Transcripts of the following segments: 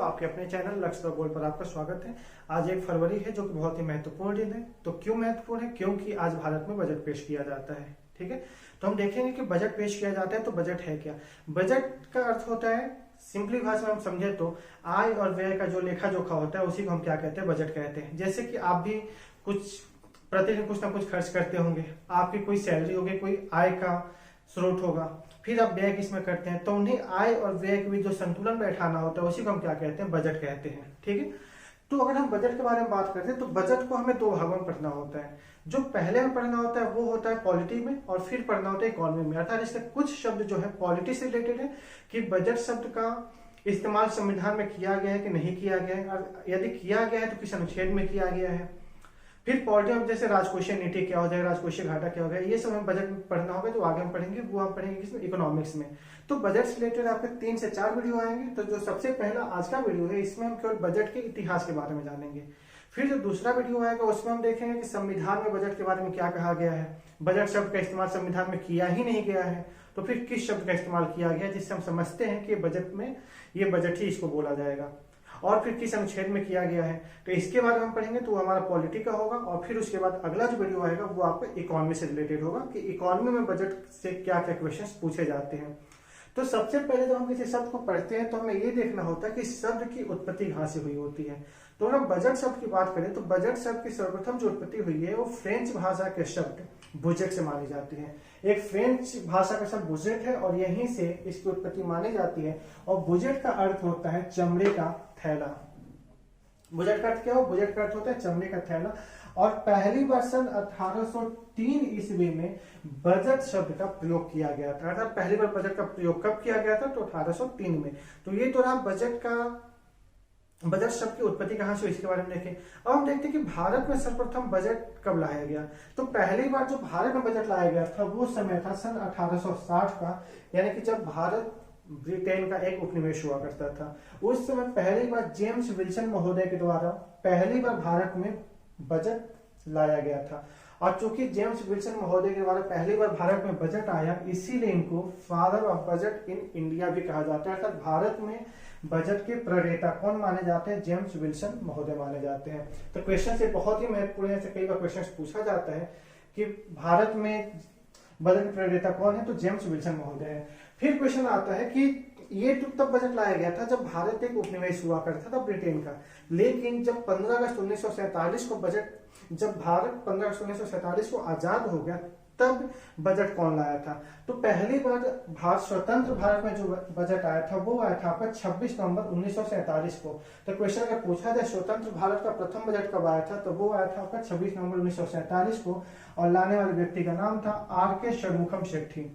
आपके अपने चैनल लक्ष्य द गोल पर आपका स्वागत है। आज 1 फरवरी है जो कि बहुत ही महत्वपूर्ण दिन है। तो क्यों महत्वपूर्ण है? क्योंकि आज भारत में बजट पेश किया जाता है। ठीक है, तो हम देखेंगे कि बजट पेश किया जाता है तो बजट है क्या। बजट का अर्थ होता है, सिंपली भाषा में हम समझे तो आय और व्यय का जो लेखा जोखा होता है उसी को हम क्या कहते हैं, बजट कहते हैं। जैसे कि आप भी कुछ प्रतिदिन कुछ ना कुछ खर्च करते होंगे, आपकी कोई सैलरी होगी, कोई आय का स्रोत होगा, फिर आप व्यय किसमें करते हैं, तो उन्हें आय और व्यय के बीच जो संतुलन बैठाना होता है उसी को हम क्या कहते हैं, बजट कहते हैं। ठीक है, तो अगर हम बजट के बारे में बात करते हैं तो बजट को हमें 2 भागों में पढ़ना होता है। जो पहले में पढ़ना होता है वो होता है पॉलिटी में, और फिर पढ़ना होता है इकोनॉमी में। अर्थात इसके कुछ शब्द जो है पॉलिटी से रिलेटेड है कि बजट शब्द का इस्तेमाल संविधान में किया गया है कि नहीं किया गया है, और यदि किया गया है तो किस अनुच्छेद में किया गया है। फिर पॉलिटी में जैसे राजकोषीय नीति क्या हो जाएगा, राजकोषीय घाटा क्या हो गया, ये सब हमें बजट में पढ़ना होगा। जो आगे हम पढ़ेंगे वो हम पढ़ेंगे किसमें, इकोनॉमिक्स में। तो बजट से रिलेटेड आपके 3 से 4 वीडियो आएंगे। तो जो सबसे पहला आज का वीडियो है इसमें हम केवल बजट के इतिहास के बारे में जानेंगे। फिर जो दूसरा वीडियो आएगा उसमें हम देखेंगे कि संविधान में बजट के बारे में क्या कहा गया है। बजट शब्द का इस्तेमाल संविधान में किया ही नहीं गया है, तो फिर किस शब्द का इस्तेमाल किया गया जिससे हम समझते हैं कि बजट में ये बजट ही इसको बोला जाएगा, और फिर किस अनुच्छेद में किया गया है। तो इसके बारे में हम पढ़ेंगे तो हमारा पॉलिटी का होगा। और फिर उसके बाद अगला जो वीडियो आएगा वो आपका इकोनॉमी से रिलेटेड होगा कि इकोनॉमी में बजट से क्या क्या क्वेश्चंस पूछे जाते हैं। तो सबसे पहले जब हम किसी शब्द को पढ़ते हैं तो हमें ये देखना होता है कि शब्द की उत्पत्ति कहाँ से हुई होती है। तो अगर हम बजट शब्द की बात करें तो बजट शब्द की सर्वप्रथम जो उत्पत्ति हुई है वो फ्रेंच भाषा के शब्द बुजेट से मानी जाती है। एक फ्रेंच भाषा का शब्द बुजेट है और यहीं से इसकी उत्पत्ति मानी जाती है। और बुजेट का अर्थ होता है चमड़े का थैला। बुजेट का अर्थ क्या हो? बुजेट का अर्थ होता है चमड़े का थैला। और पहली बार सन 1803 ईस्वी में बजट शब्द का प्रयोग किया गया था। अर्थात पहली बार बजट का प्रयोग कब किया गया था? तो 1803 में। तो ये तो रहा बजट शब्द की उत्पत्ति कहां से हुई इसके बारे में देखें। अब हम देखते हैं कि भारत में सर्वप्रथम बजट कब लाया गया। तो पहली बार जो भारत में बजट लाया गया था वो समय था सन 1860 का, यानी कि जब भारत ब्रिटेन का एक उपनिवेश हुआ करता था। उस समय पहली बार जेम्स विल्सन महोदय के द्वारा पहली बार भारत में बजट लाया गया था। और चूंकि जेम्स विल्सन महोदय के द्वारा पहली बार भारत में बजट आया, इसीलिए इनको father of budget in India भी कहा जाता है। अर्थात भारत में बजट के प्रणेता कौन माने जाते हैं? जेम्स विल्सन महोदय माने जाते हैं। तो क्वेश्चन से बहुत ही महत्वपूर्ण है, कई बार क्वेश्चन पूछा जाता है कि भारत में बजट के प्रणेता कौन है, तो जेम्स विल्सन महोदय है। फिर क्वेश्चन आता है कि ये तब बजट लाया गया था जब भारत एक उपनिवेश हुआ करता था ब्रिटेन का। लेकिन जब 15 अगस्त 1947 को जब भारत 15 अगस्त 1947 को आजाद हो गया तब बजट कौन लाया था? तो पहली बार स्वतंत्र भारत में जो बजट आया था वो आया था आपका 26 नवंबर 1947 को। तो क्वेश्चन अगर पूछा जाए स्वतंत्र भारत का प्रथम बजट कब आया था, तो वो आया था आपका 26 नवंबर 1947 को। और लाने वाले व्यक्ति का नाम था आर.के. षणमुखम शेट्टी।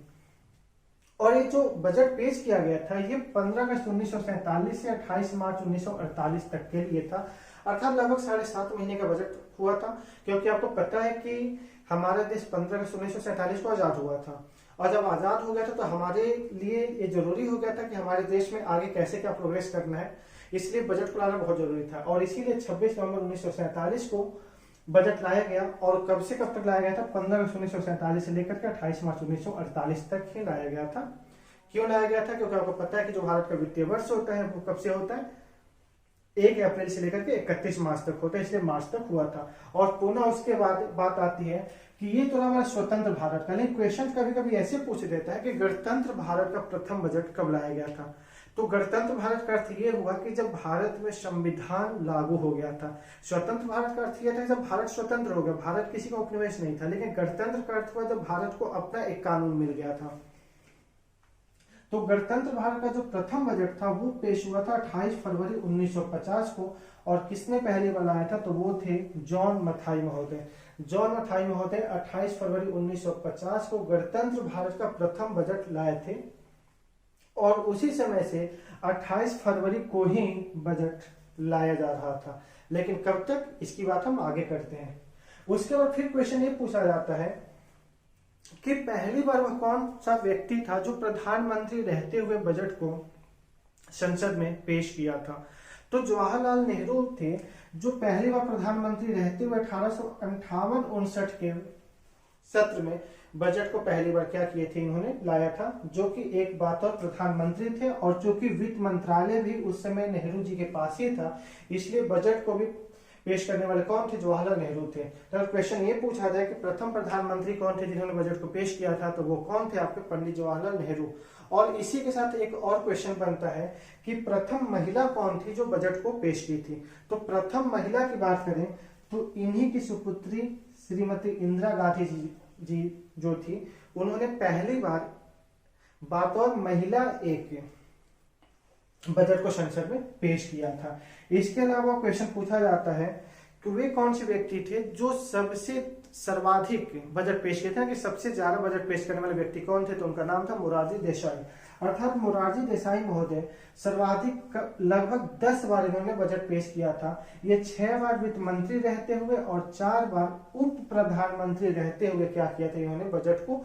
और ये जो बजट पेश किया गया था ये 15 अगस्त 1947 से 28 मार्च 1948 तक के लिए था। अर्थात लगभग 7.5 महीने का बजट हुआ था। क्योंकि आपको पता है कि हमारा देश 15 अगस्त 1947 को आजाद हुआ था, और जब आजाद हो गया था तो हमारे लिए ये जरूरी हो गया था कि हमारे देश में आगे कैसे क्या प्रोग्रेस करना है, इसलिए बजट को लाना बहुत जरूरी था। और इसीलिए 26 नवंबर 1947 को बजट लाया गया। और कब से कब तक लाया गया था? 15 अगस्त 1947 से लेकर के 28 मार्च 1948 तक ही लाया गया था। क्यों लाया गया था? क्योंकि आपको पता है कि जो भारत का वित्तीय वर्ष होता है वो कब से होता है? 1 अप्रैल से लेकर के 31 मार्च तक होता है, इसलिए मार्च तक हुआ था। और पुनः उसके बाद बात आती है कि ये तो हमारा स्वतंत्र भारत का। लेकिन क्वेश्चन कभी कभी ऐसे पूछ देता है कि गणतंत्र भारत का प्रथम बजट कब लाया गया था। तो गणतंत्र भारत का अर्थ ये हुआ कि जब भारत में संविधान लागू हो गया था। स्वतंत्र भारत का अर्थ यह था जब भारत स्वतंत्र हो गया, भारत किसी का उपनिवेश नहीं था। लेकिन गणतंत्र का अर्थ हुआ जब भारत को अपना एक कानून मिल गया था। तो गणतंत्र भारत का जो प्रथम बजट था वो पेश हुआ था 28 फरवरी 1950 को। और किसने पहली बार लाया था? तो वो थे जॉन मथाई महोदय। जॉन मथाई महोदय 28 फरवरी 1950 को गणतंत्र भारत का प्रथम बजट लाए थे। और उसी समय से 28 फरवरी को ही बजट लाया जा रहा था। लेकिन कब तक, इसकी बात हम आगे करते हैं। उसके बाद फिर क्वेश्चन ये पूछा जाता है कि पहली बार वह कौन सा व्यक्ति था जो प्रधानमंत्री रहते हुए बजट को संसद में पेश किया था। तो जवाहरलाल नेहरू थे जो पहली बार प्रधानमंत्री रहते हुए 1858-59 के सत्र में बजट को पहली बार क्या किए थे, इन्होंने लाया था, जो कि एक बात और प्रधानमंत्री थे और चूंकि वित्त मंत्रालय भी उस समय नेहरू जी के पास ही था, इसलिए बजट को भी पेश करने वाले कौन थे, जवाहरलाल नेहरू थे। तो अगर क्वेश्चन ये पूछा जाए कि प्रथम प्रधानमंत्री कौन थे जिन्होंने बजट को पेश किया था, तो वो कौन थे, आपके पंडित जवाहरलाल नेहरू। और इसी के साथ एक और क्वेश्चन बनता है कि प्रथम महिला कौन थी जो बजट को पेश की थी। तो प्रथम महिला की बात करें तो इन्हीं की सुपुत्री श्रीमती इंदिरा गांधी जी जो थी, उन्होंने पहली बार बतौर महिला एक बजट को संसद में पेश किया था। इसके अलावा क्वेश्चन पूछा जाता है कि वे कौन से व्यक्ति थे जो सबसे सर्वाधिक बजट पेश किए थे, कि सबसे ज्यादा बजट पेश करने वाले व्यक्ति कौन थे, तो उनका नाम था मोरारजी देसाई। अर्थात मोरारजी देसाई महोदय सर्वाधिक लगभग 10 बार इन्होंने बजट पेश किया था। ये 6 बार वित्त मंत्री रहते हुए और 4 बार उप प्रधानमंत्री रहते हुए क्या किया था, इन्होंने बजट को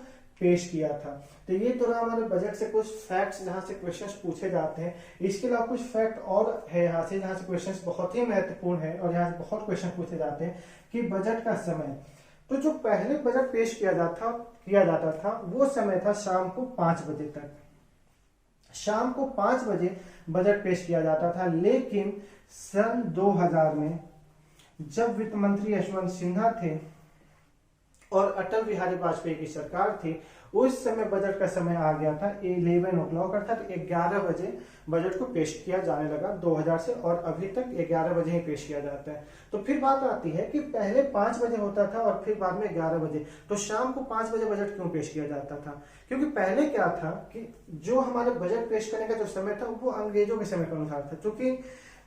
पेश किया था। तो ये तो हमारे बजट से कुछ फैक्ट्स जहां से क्वेश्चंस पूछे जाते हैं। इसके अलावा कुछ फैक्ट और है यहाँ से जहां से क्वेश्चंस बहुत ही महत्वपूर्ण है और यहाँ से बहुत क्वेश्चन पूछे जाते हैं कि बजट का समय। तो जो पहले बजट पेश किया जाता था वो समय था शाम को 5 बजे तक। शाम को 5 बजे बजट पेश किया जाता था, लेकिन सन 2000 में जब वित्त मंत्री यशवंत सिन्हा थे और अटल बिहारी वाजपेयी की सरकार थी, उस समय बजट का समय आ गया था 11 o'clock, अर्थात 11 बजे बजट को पेश किया जाने लगा 2000 से, और अभी तक 11 बजे ही पेश किया जाता है। तो फिर बात आती है कि पहले 5 बजे होता था और फिर बाद में 11 बजे, तो शाम को 5 बजे बजट क्यों पेश किया जाता था? क्योंकि पहले क्या था कि जो हमारे बजट पेश करने का जो समय था वो अंग्रेजों के समय के अनुसार था। क्योंकि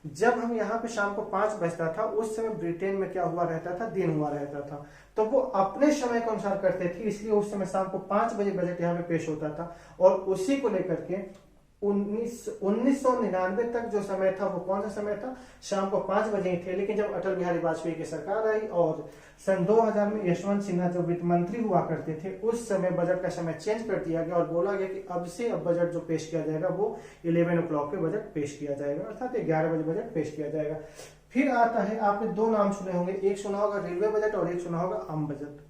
जब हम यहाँ पे शाम को 5 बजता था, उस समय ब्रिटेन में क्या हुआ रहता था, दिन हुआ रहता था, तो वो अपने समय के अनुसार करते थे, इसलिए उस समय शाम को 5 बजे बजट यहाँ पे पेश होता था। और उसी को लेकर के 1999 तक जो समय था वो कौन सा समय था, शाम को 5 बजे ही थे। लेकिन जब अटल बिहारी वाजपेयी की सरकार आई और सन 2000 में यशवंत सिन्हा जो वित्त मंत्री हुआ करते थे, उस समय बजट का समय चेंज कर दिया गया और बोला गया कि अब से बजट जो पेश किया जाएगा वो 11 o'clock पे बजट पेश किया जाएगा, अर्थात 11 बजे बजट पेश किया जाएगा। फिर आता है, आपने 2 नाम सुने होंगे, एक सुना होगा रेलवे बजट और एक सुना होगा आम बजट।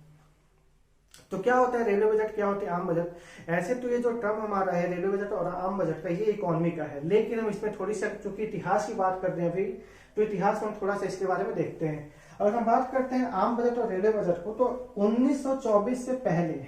तो क्या होता है रेलवे बजट, क्या होता है आम बजट? ऐसे तो ये जो टर्म हमारा है रेलवे बजट और आम बजट का, ये इकोनॉमी का है, लेकिन हम इसमें थोड़ी सी चूंकि इतिहास की बात कर रहे हैं अभी, तो इतिहास में हम थोड़ा सा इसके बारे में देखते हैं। अगर हम बात करते हैं आम बजट और रेलवे बजट को, तो 1924 से पहले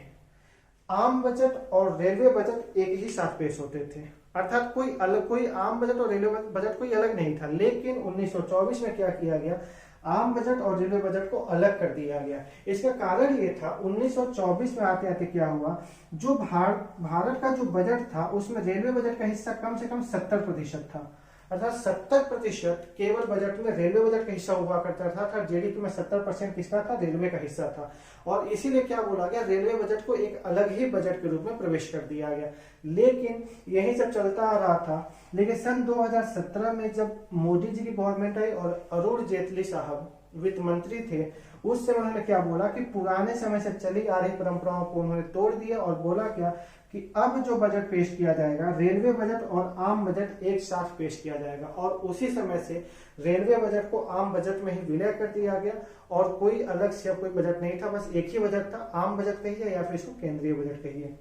आम बजट और रेलवे बजट एक ही साथ पेश होते थे, अर्थात कोई आम बजट और रेलवे बजट कोई अलग नहीं था। लेकिन 1924 में क्या किया गया, आम बजट और रेलवे बजट को अलग कर दिया गया। इसका कारण ये था, 1924 में आते आते क्या हुआ, जो भारत का जो बजट था उसमें रेलवे बजट का हिस्सा कम से कम 70% था, अर्थात 70% केवल बजट में रेलवे बजट का हिस्सा हुआ करता था। जीडीपी में 70% किसका था, रेलवे का हिस्सा था। और इसीलिए क्या बोला गया, रेलवे बजट को एक अलग ही बजट के रूप में प्रवेश कर दिया गया। लेकिन यही सब चलता आ रहा था। लेकिन सन 2017 में जब मोदी जी की गवर्नमेंट आई और अरुण जेटली साहब वित्त मंत्री थे, उस समय उन्होंने क्या बोला कि पुराने समय से चली आ रही परंपराओं को उन्होंने तोड़ दिया और बोला क्या कि अब जो बजट पेश किया जाएगा, रेलवे बजट और आम बजट एक साथ पेश किया जाएगा। और उसी समय से रेलवे बजट को आम बजट में ही विलय कर दिया गया और कोई अलग से कोई बजट नहीं था, बस एक ही बजट था, आम बजट कहिए या फिर इसको केंद्रीय बजट कहिए।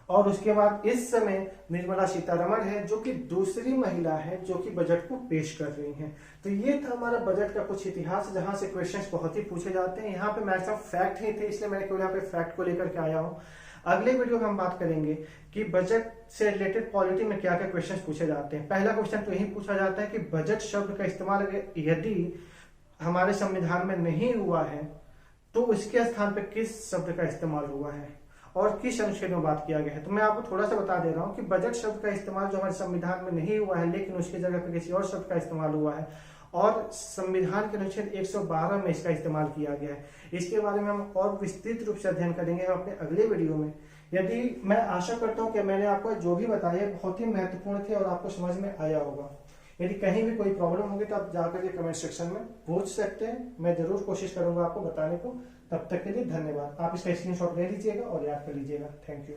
और उसके बाद इस समय निर्मला सीतारमण है जो कि दूसरी महिला है जो कि बजट को पेश कर रही हैं। तो ये था हमारा बजट का कुछ इतिहास, जहां से क्वेश्चंस बहुत ही पूछे जाते हैं। यहाँ पे मैक्सिमम फैक्ट ही थे, इसलिए मैंने केवल यहाँ पे फैक्ट को लेकर के आया हूँ। अगले वीडियो में हम बात करेंगे कि बजट से रिलेटेड पॉलिटी में क्या क्या क्वेश्चन पूछे जाते हैं। पहला क्वेश्चन तो यही पूछा जाता है कि बजट शब्द का इस्तेमाल यदि हमारे संविधान में नहीं हुआ है तो उसके स्थान पर किस शब्द का इस्तेमाल हुआ है और किस अनुच्छेद में बात किया गया है। तो मैं आपको थोड़ा सा बता दे रहा हूं कि बजट शब्द का इस्तेमाल जो हमारे संविधान में नहीं हुआ है लेकिन उसकी जगह पर किसी और शब्द का इस्तेमाल हुआ है और संविधान के अनुच्छेद 112 में इसका इस्तेमाल किया गया है। इसके बारे में हम और विस्तृत रूप से अध्ययन करेंगे अपने अगले वीडियो में। यदि मैं आशा करता हूं कि मैंने आपको जो भी बताया बहुत ही महत्वपूर्ण थे और आपको समझ में आया होगा। यदि कहीं भी कोई प्रॉब्लम होगी तो आप जाकर के कमेंट सेक्शन में पूछ सकते हैं, मैं जरूर कोशिश करूंगा आपको बताने को। तब तक के लिए धन्यवाद। आप इसका स्क्रीनशॉट ले लीजिएगा और याद कर लीजिएगा। Thank you.